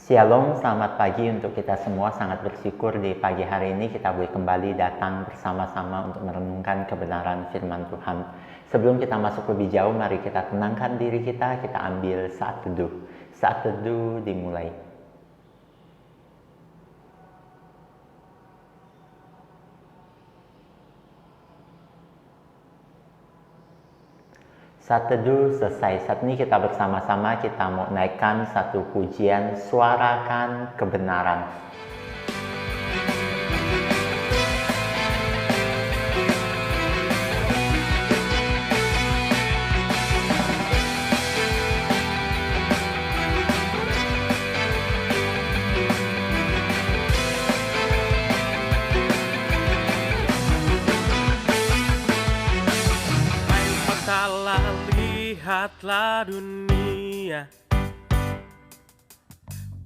Shalom, selamat pagi untuk kita semua. Sangat bersyukur di pagi hari ini kita boleh kembali datang bersama-sama untuk merenungkan kebenaran firman Tuhan. Sebelum kita masuk lebih jauh, mari kita tenangkan diri kita ambil saat teduh. Saat teduh dimulai. Saat teduh selesai. Saat ini kita bersama-sama kita mau naikkan satu pujian, suarakan kebenaran. Lihatlah dunia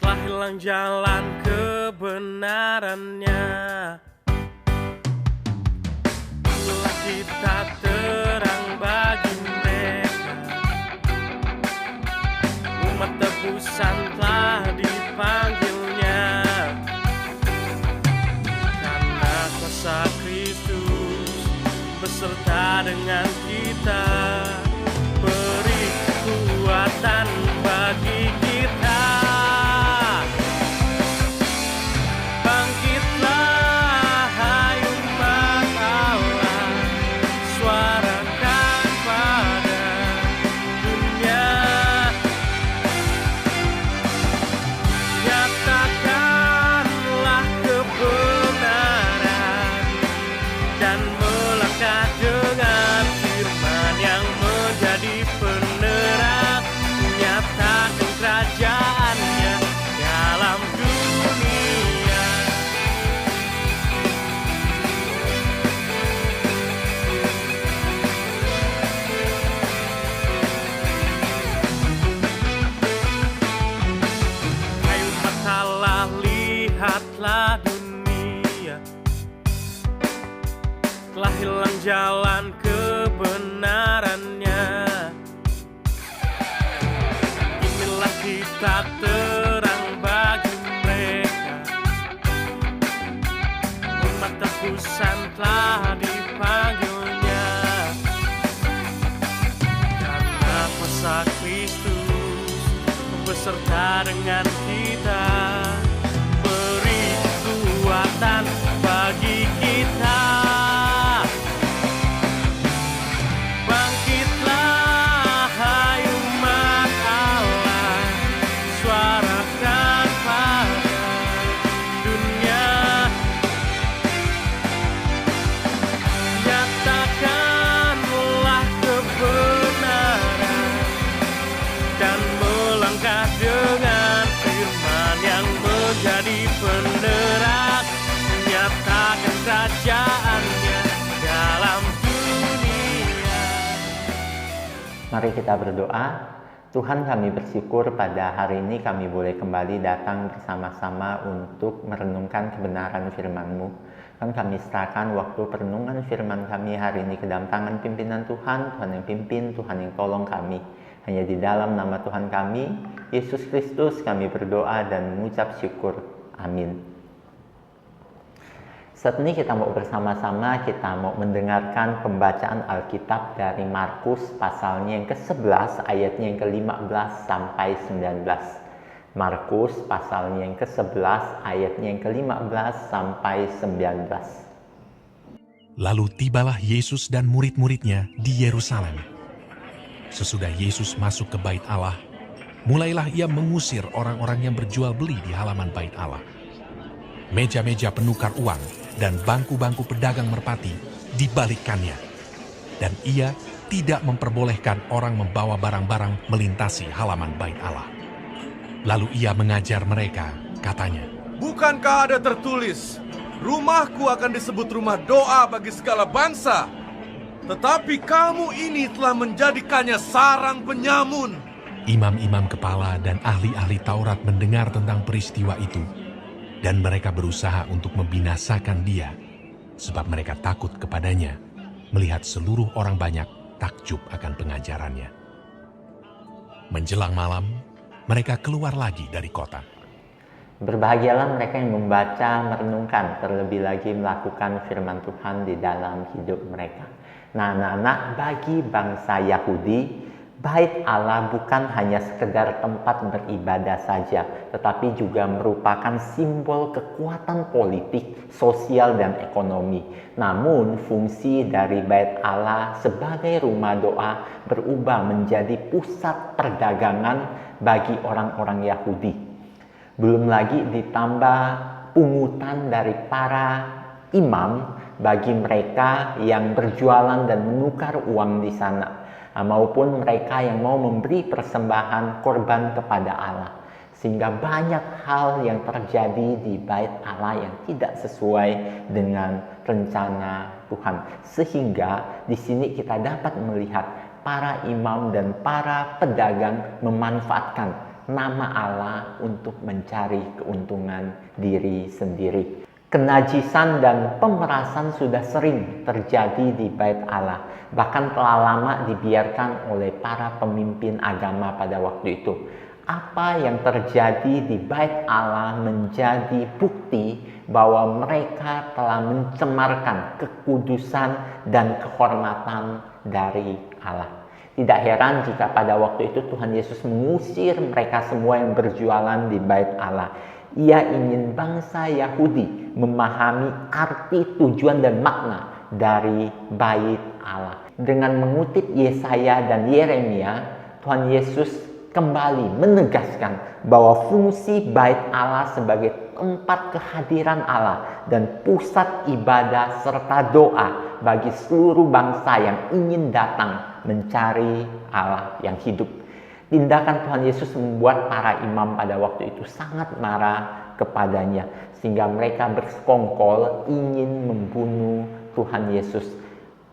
telah hilang jalan kebenarannya. Inilah kita terang bagi mereka, umat tebusan telah dipanggilnya. Karena kuasa Kristus beserta dengan kita, beri kekuatan bagi kita. Bangkitlah hai umat Allah, suarakan pada dunia, nyatakanlah kebenaran dan melangkah dengan firman yang menjadi penerang, nyatakan kerajaannya dalam dunia. Hai umat Allah, lihatlah dunia telah hilang jalan kebenarannya. Inilah kita terang bagi mereka, umat tebusan telah dipanggilnya. Karena kuasa Kristus beserta dengan kita, beri kekuatan bagi kita. Jadi penerang, nyatakan kerajaannya dalam dunia. Mari kita berdoa. Tuhan, kami bersyukur pada hari ini kami boleh kembali datang bersama-sama untuk merenungkan kebenaran firman-Mu. Dan kami serahkan waktu perenungan firman kami hari ini ke dalam tangan pimpinan Tuhan. Tuhan yang pimpin, Tuhan yang tolong kami. Hanya di dalam nama Tuhan kami, Yesus Kristus, kami berdoa dan mengucap syukur. Amin. Saat ini kita mau bersama-sama, kita mau mendengarkan pembacaan Alkitab dari Markus pasalnya yang ke-11, ayatnya yang ke-15 sampai 19. Markus pasalnya yang ke-11, ayatnya yang ke-15 sampai 19. Lalu tibalah Yesus dan murid-muridnya di Yerusalem. Sesudah Yesus masuk ke bait Allah, mulailah ia mengusir orang-orang yang berjual beli di halaman bait Allah. Meja-meja penukar uang dan bangku-bangku pedagang merpati dibalikkannya. Dan ia tidak memperbolehkan orang membawa barang-barang melintasi halaman bait Allah. Lalu ia mengajar mereka, katanya, "Bukankah ada tertulis, rumahku akan disebut rumah doa bagi segala bangsa? Tetapi kamu ini telah menjadikannya sarang penyamun." Imam-imam kepala dan ahli-ahli Taurat mendengar tentang peristiwa itu, dan mereka berusaha untuk membinasakan dia, sebab mereka takut kepadanya, melihat seluruh orang banyak takjub akan pengajarannya. Menjelang malam, mereka keluar lagi dari kota. Berbahagialah mereka yang membaca, merenungkan, terlebih lagi melakukan firman Tuhan di dalam hidup mereka. Nah, anak-anak, bagi bangsa Yahudi, Bait Allah bukan hanya sekedar tempat beribadah saja, tetapi juga merupakan simbol kekuatan politik, sosial, dan ekonomi. Namun, fungsi dari Bait Allah sebagai rumah doa berubah menjadi pusat perdagangan bagi orang-orang Yahudi. Belum lagi ditambah pungutan dari para imam bagi mereka yang berjualan dan menukar uang di sana, maupun mereka yang mau memberi persembahan korban kepada Allah. Sehingga banyak hal yang terjadi di Bait Allah yang tidak sesuai dengan rencana Tuhan. Sehingga di sini kita dapat melihat para imam dan para pedagang memanfaatkan nama Allah untuk mencari keuntungan diri sendiri. Kenajisan dan pemerasan sudah sering terjadi di Bait Allah. Bahkan telah lama dibiarkan oleh para pemimpin agama pada waktu itu. Apa yang terjadi di Bait Allah menjadi bukti bahwa mereka telah mencemarkan kekudusan dan kehormatan dari Allah. Tidak heran jika pada waktu itu Tuhan Yesus mengusir mereka semua yang berjualan di Bait Allah. Ia ingin bangsa Yahudi memahami arti, tujuan, dan makna dari Bait Allah. Dengan mengutip Yesaya dan Yeremia, Tuhan Yesus kembali menegaskan bahwa fungsi Bait Allah sebagai tempat kehadiran Allah dan pusat ibadah serta doa bagi seluruh bangsa yang ingin datang mencari Allah yang hidup. Tindakan Tuhan Yesus membuat para imam pada waktu itu sangat marah kepadanya, sehingga mereka bersekongkol ingin membunuh Tuhan Yesus.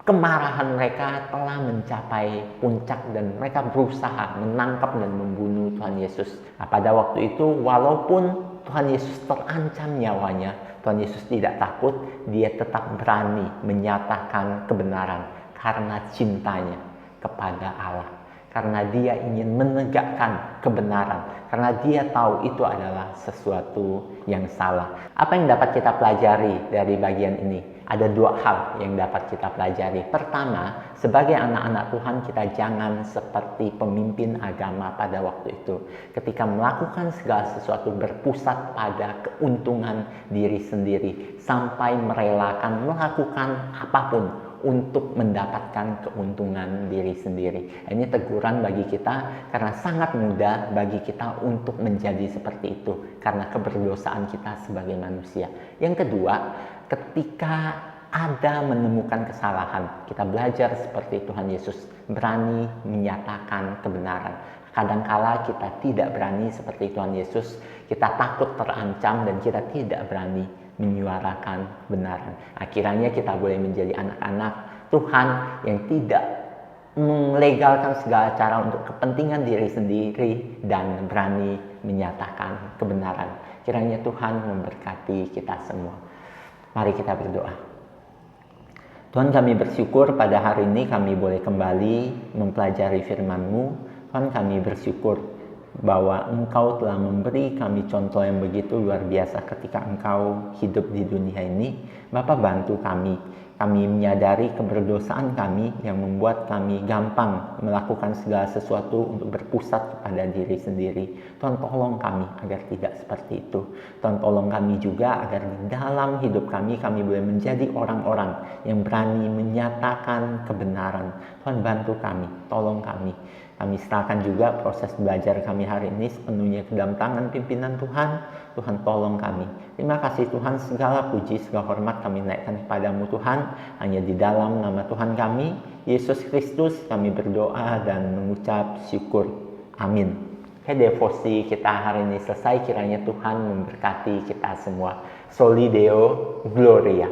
Kemarahan mereka telah mencapai puncak dan mereka berusaha menangkap dan membunuh Tuhan Yesus. Nah, pada waktu itu walaupun Tuhan Yesus terancam nyawanya, Tuhan Yesus tidak takut, dia tetap berani menyatakan kebenaran karena cintanya kepada Allah. Karena dia ingin menegakkan kebenaran. Karena dia tahu itu adalah sesuatu yang salah. Apa yang dapat kita pelajari dari bagian ini? Ada dua hal yang dapat kita pelajari. Pertama, sebagai anak-anak Tuhan kita jangan seperti pemimpin agama pada waktu itu. Ketika melakukan segala sesuatu berpusat pada keuntungan diri sendiri. Sampai merelakan melakukan apapun untuk mendapatkan keuntungan diri sendiri. Ini teguran bagi kita karena sangat mudah bagi kita untuk menjadi seperti itu karena keberdosaan kita sebagai manusia. Yang kedua, ketika ada menemukan kesalahan, kita belajar seperti Tuhan Yesus berani menyatakan kebenaran. Kadangkala kita tidak berani seperti Tuhan Yesus, kita takut terancam dan kita tidak berani menyuarakan kebenaran. Akhirnya kita boleh menjadi anak-anak Tuhan yang tidak melegalkan segala cara untuk kepentingan diri sendiri dan berani menyatakan kebenaran. Kiranya Tuhan memberkati kita semua. Mari kita berdoa. Tuhan, kami bersyukur pada hari ini kami boleh kembali mempelajari firman-Mu. Tuhan, kami bersyukur bahwa Engkau telah memberi kami contoh yang begitu luar biasa ketika Engkau hidup di dunia ini. Bapa, bantu kami. Kami menyadari keberdosaan kami yang membuat kami gampang melakukan segala sesuatu untuk berpusat kepada diri sendiri. Tuhan, tolong kami agar tidak seperti itu. Tuhan, tolong kami juga agar di dalam hidup kami boleh menjadi orang-orang yang berani menyatakan kebenaran. Tuhan, bantu kami, tolong kami. Kami serahkan juga proses belajar kami hari ini sepenuhnya ke dalam tangan pimpinan Tuhan. Tuhan, tolong kami. Terima kasih Tuhan, segala puji, segala hormat kami naikkan kepadamu Tuhan. Hanya di dalam nama Tuhan kami, Yesus Kristus, kami berdoa dan mengucap syukur. Amin. Devosi kita hari ini selesai. Kiranya Tuhan memberkati kita semua. Soli Deo Gloria.